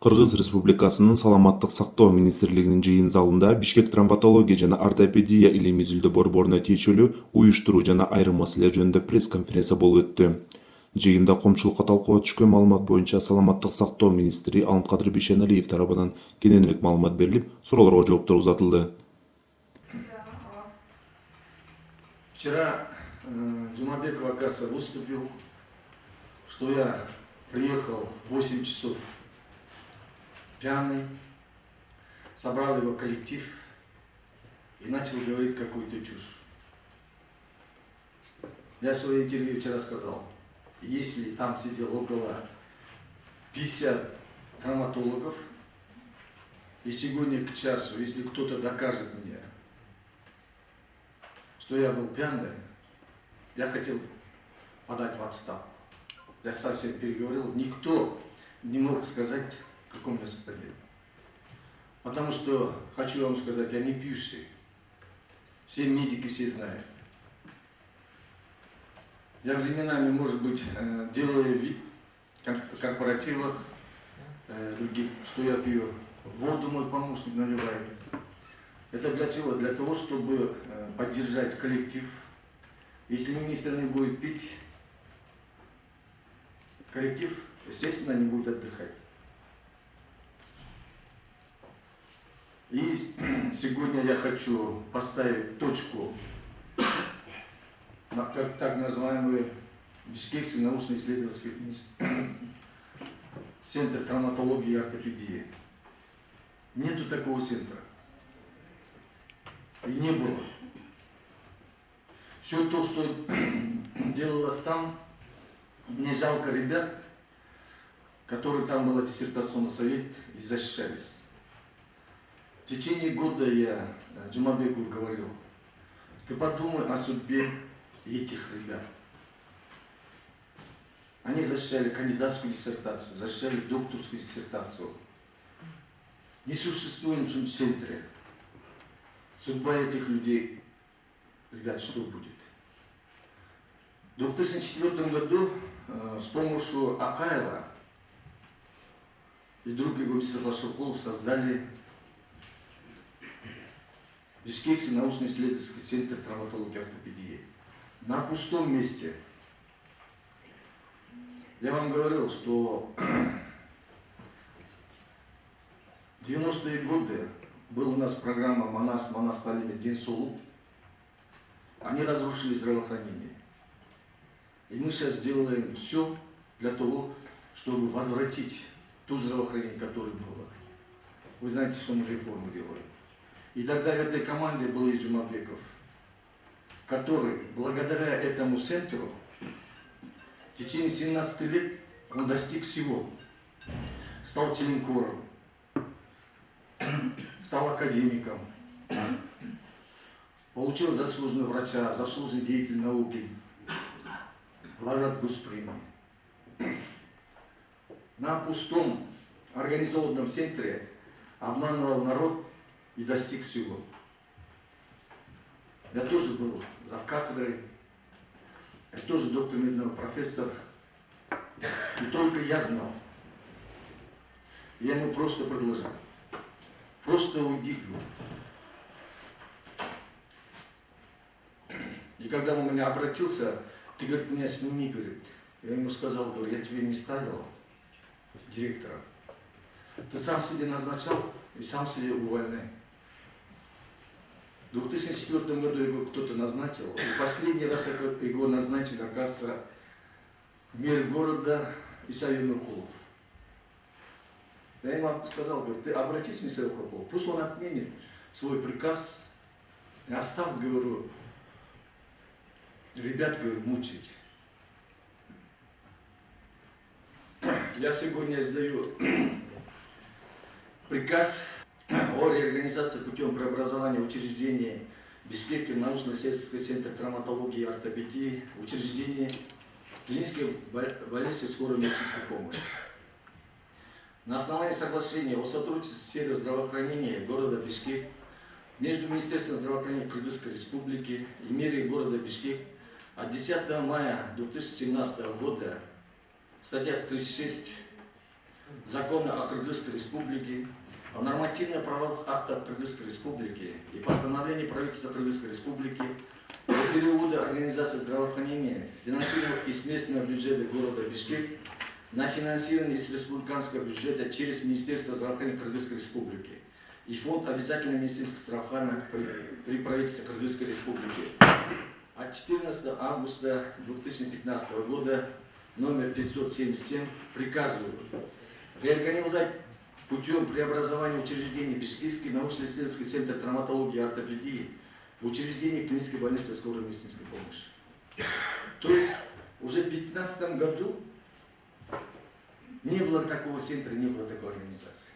Кыргыз Республикасынын Саламаттык сактоо министрлигинин жыйын залында Бишкек травматология жана ортопедия илими-изилдөө борборуна тиешелүү уюштуруу жана айрым маселелер жөнүндө пресс-конференция болуп өттү. Жыйында коомчулукка талкууга түшкөн маалымат боюнча Саламаттык сактоо министри Алымкадыр Бейшеналиев тарабынан кененирээк маалымат берилип, суроолорго жооптор узатылды. Вчера Жумабеков, оказывается, выступил, что я приехал в 8 часов пьяный, собрал его коллектив и начал говорить какую-то чушь. Я в своей интервью вчера сказал, если там сидел около 50 травматологов, и сегодня к часу, если кто-то докажет мне, что я был пьяный, я хотел подать в отставку. Я совсем переговорил, никто не мог сказать, в каком я состоянии. Потому что, хочу вам сказать, я не пьющий. Все медики, все знают. Я временами, может быть, делаю вид в корпоративах, что я пью. Воду мой помощник наливает. Это для чего? Для того, чтобы поддержать коллектив. Если министр не будет пить, коллектив, естественно, не будет отдыхать. И сегодня я хочу поставить точку на так называемый Бишкекский научно-исследовательский центр травматологии и ортопедии. Нету такого центра. И не было. Все то, что делалось там, мне жалко ребят, которые там был диссертационный совет и защищались. В течение года я Джумабеку говорил, ты подумай о судьбе этих ребят. Они защищали кандидатскую диссертацию, защищали докторскую диссертацию. В несуществующем центре. Судьба этих людей, ребят, что будет? В 2004 году с помощью Акаева и друг его Светлашевков создали Бишкекский научно-исследовательский центр травматологии и ортопедии. На пустом месте. Я вам говорил, что в 90-е годы была у нас программа Манас Талиме День Солуп. Они разрушили здравоохранение. И мы сейчас делаем все для того, чтобы возвратить то здравоохранение, которое было. Вы знаете, что мы реформу делаем. И тогда в этой команде был и Джумабеков, который благодаря этому центру в течение 17 лет он достиг всего. Стал членкором, стал академиком, получил заслуженного врача, заслуженный деятель науки, лауреат госпремии. На пустом организованном центре обманывал народ и достиг всего. Я тоже был завкафедрой, я тоже доктор медного профессор. И только я знал. Я ему просто предложил. Просто уйди. И когда он меня обратился, ты, говорит, меня сними, говорит. Я ему сказал, говорю, я тебе не ставил директора. Ты сам себе назначал и сам себе увольняй. В 2004 году его кто-то назначил. И последний раз его назначили, оказывается, мэр города Исаев Нуркулов. Я ему сказал, говорю, ты обратись к Исаеву Нуркулову, пусть он отменит свой приказ и оставь, говорю, ребят, говорю, мучить. Я сегодня издаю приказ о реорганизации путем преобразования учреждения Бишкекский научно-исследовательский центр травматологии и ортопедии, учреждение клинической больницы скорой медицинской помощи. На основании соглашения о сотрудничестве в сфере здравоохранения города Бишкек между Министерством здравоохранения Кыргызской Республики и мэрией города Бишкек от 10 мая 2017 года статья 36 Законы о Кыргызской Республике, о нормативно-правовых актах Кыргызской Республики и постановлении правительства Кыргызской Республики о переводе организации здравоохранения, финансируемого из местного бюджета города Бишкек на финансирование из республиканского бюджета через Министерство здравоохранения Кыргызской Республики и Фонд обязательного медицинского страхования при правительстве Кыргызской Республики. От 14 августа 2015 года номер 577 приказываю реорганизовать путем преобразования учреждений Бишкекский научно-исследовательский центр травматологии и ортопедии в учреждение клинической больницы скорой медицинской помощи. То есть уже в 2015 году не было такого центра, не было такой организации.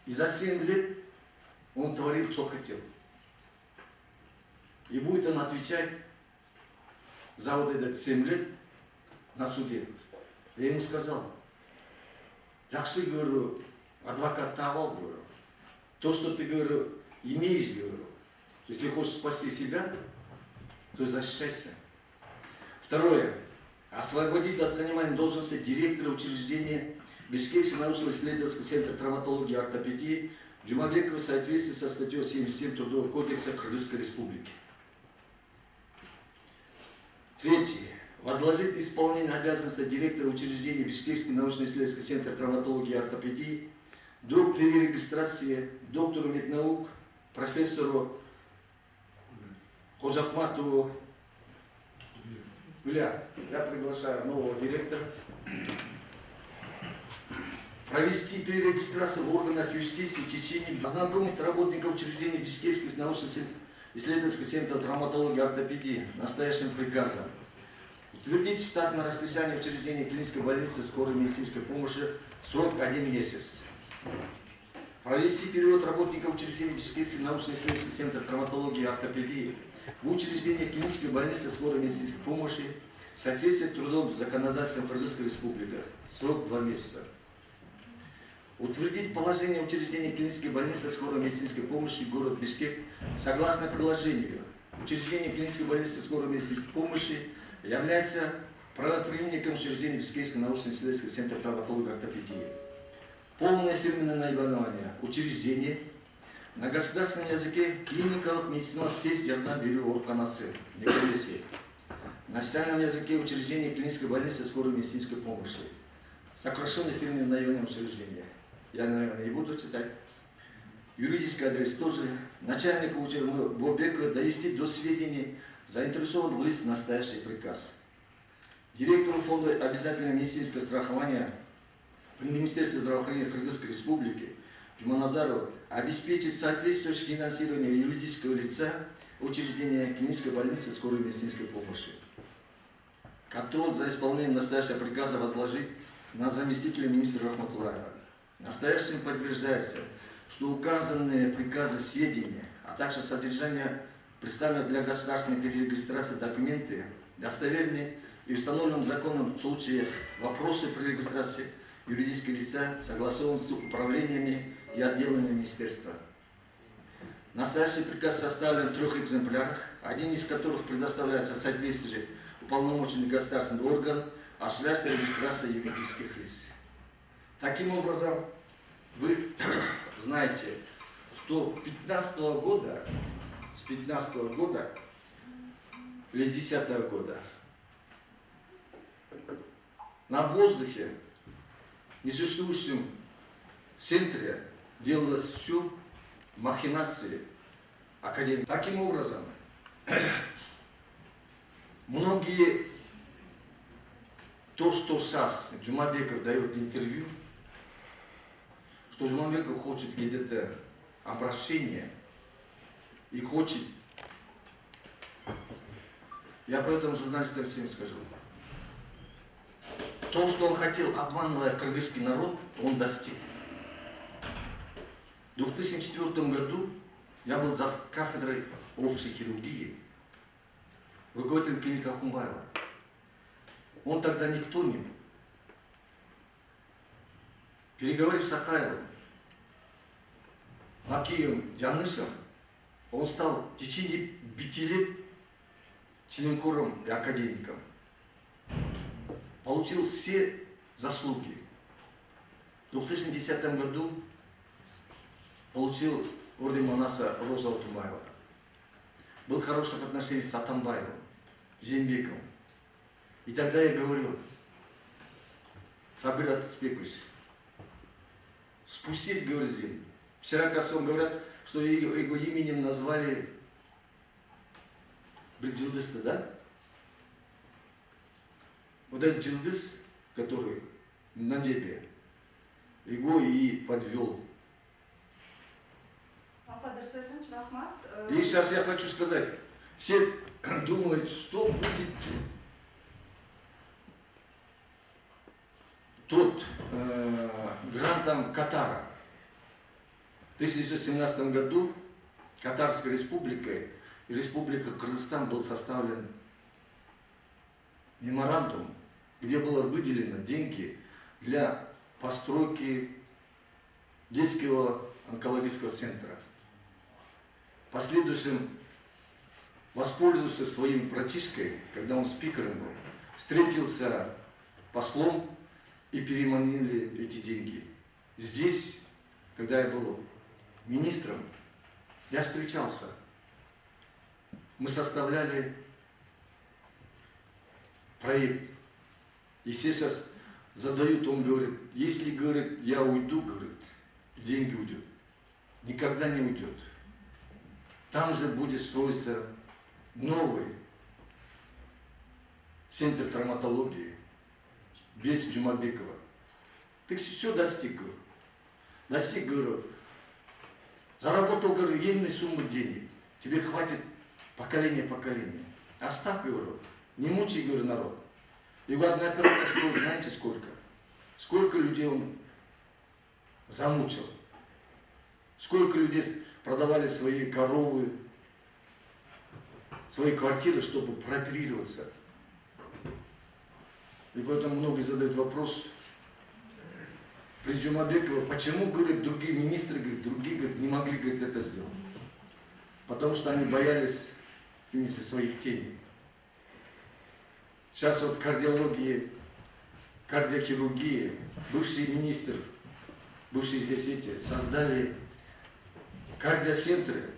И за 7 лет он творил, что хотел. И будет он отвечать за вот этот 7 лет на суде. Я ему сказал: Жақсы, говорю, адвокат тавал, говорю. То, что ты, говорю, имеешь, говорю, если хочешь спасти себя, то защищайся. Второе. Освободить от занимания должности директора учреждения Бишкекский научно-исследовательский центр травматологии и ортопедии Джумабекова в соответствии со статьей 77 Трудового кодекса Кыргызской Республики. Третье. Возложить исполнение обязанностей директора учреждения Бишкекский научно-исследовательский центр травматологии и ортопедии до перерегистрации доктору меднаук, профессору Ходжахматову. Я приглашаю нового директора провести перерегистрацию в органах юстиции в течение, ознакомить работников учреждения Бишкекский научно-исследовательский центр травматологии и ортопедии настоящим приказом. Утвердить штатное расписание учреждения клинической больницы скорой медицинской помощи срок 1 месяц. Провести перевод работников учреждения Бишкекский научно-исследовательский центр травматологии и ортопедии в учреждение клинической больницы скорой медицинской помощи в соответствии с трудовым законодательством Кыргызской Республики. Срок 2 месяца. Утвердить положение учреждения клинической больницы скорой медицинской помощи город Бишкек согласно предложению. Учреждение клинической больницы скорой медицинской помощи является правоприемником учреждения Бишкекский научно-исследовательский центр травматологии и ортопедии. Полное фирменное наименование учреждения на государственном языке клиникалық медициналық тест жардам беру органасы мекемесі. На официальном языке учреждение клинической больницы скорой медицинской помощи. Сокращенное фирменное наименование учреждения. Я, наверное, не буду читать. Юридический адрес тоже. Начальника учреждения Бобека довести до сведения заинтересованных лиц настоящий приказ. Директору фонда обязательного медицинского страхования при Министерстве здравоохранения Кыргызской Республики Джуманазарову обеспечить соответствующее финансирование юридического лица учреждения клинической больницы скорой медицинской помощи. Контроль за исполнением настоящего приказа возложить на заместителя министра Рахматуллаева. Настоящим подтверждается, что указанные приказы сведения, а также содержание представленных для государственной перерегистрации документы достоверны и установленным законом в случае вопросы при регистрации юридического лица согласованы с управлениями и отделами министерства. Настоящий приказ составлен в 3 экземплярах, один из которых предоставляется соответствующий уполномоченный государственный орган, осуществляется регистрация юридических лиц. Таким образом, вы знаете, что с 15 года или с 10 года на воздухе, в несуществующем центре, делалось все махинации академии. Таким образом, многие, то, что сейчас Джумабеков дает интервью, что Джумабеков хочет где-то обращение и хочет, я про это журналистам всем скажу, то, что он хотел, обманывая кыргызский народ, он достиг. В 2004 году я был за кафедрой общей хирургии, руководителем клиники Ахунбаева. Он тогда никто не был. Переговорив с Акаевым, Макеевым, Джанышем, он стал в течение 5 лет членкором и академиком. Получил все заслуги. В 2010 году получил орден Манаса Роза Алтунбаева. Был в хороших отношениях с Атамбаевым, Жээнбековым. И тогда я говорил: Сабир Атыспекович, спустись, говорит, в землю. Вчера, оказывается, говорят, что его именем назвали Бridжилдыста, да? Вот этот Джилдыс, который на небе, его и подвел. И сейчас я хочу сказать, все думают, что будет тот грантом Катара. В 1917 году Катарской республикой и Республикой Кыргызстан был составлен меморандум, где было выделено деньги для постройки детского онкологического центра. В последующем, воспользовался своим братишкой, когда он спикером был, встретился послом и переманили эти деньги. Здесь, когда я был министром, я встречался. Мы составляли проект. И все сейчас задают, он говорит, если, говорит, я уйду, говорит, деньги уйдут. Никогда не уйдет. Там же будет строиться новый центр травматологии без Джумабекова. Ты все достиг, говорю. Достиг, говорю. Заработал, говорю, енные суммы денег. Тебе хватит поколение. Оставь, говорю. Не мучай, говорю, народ. Его одна операция стоила, знаете, сколько? Сколько людей он замучил. Сколько людей продавали свои коровы, свои квартиры, чтобы прооперироваться. И поэтому многие задают вопрос при Джумабекове, почему, говорит, другие министры, говорит, другие, говорит, не могли, говорит, это сделать. Потому что они боялись своих теней. Сейчас вот кардиологии, кардиохирургии, бывший министр, бывшие здесь эти, создали кардиоцентры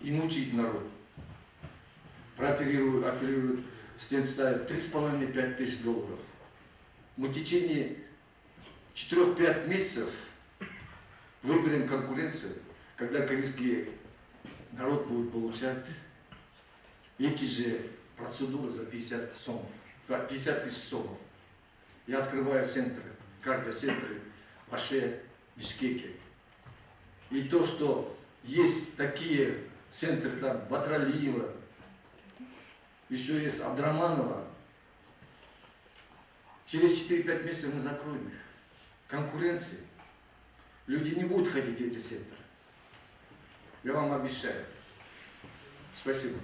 и мучить народ. Оперируют, стенд ставят 3,5-5 тысяч долларов. Мы в течение 4-5 месяцев выберем конкуренцию, когда корейский народ будет получать эти же процедуры за 50 тысяч сомов. Я открываю центры, кардиоцентры в Аше, Бишкеке. И то, что есть такие центры, там, Батралиева, еще есть Абдраманова, через 4-5 месяцев мы закроем их. Конкуренции. Люди не будут ходить в эти центры. Я вам обещаю. Спасибо.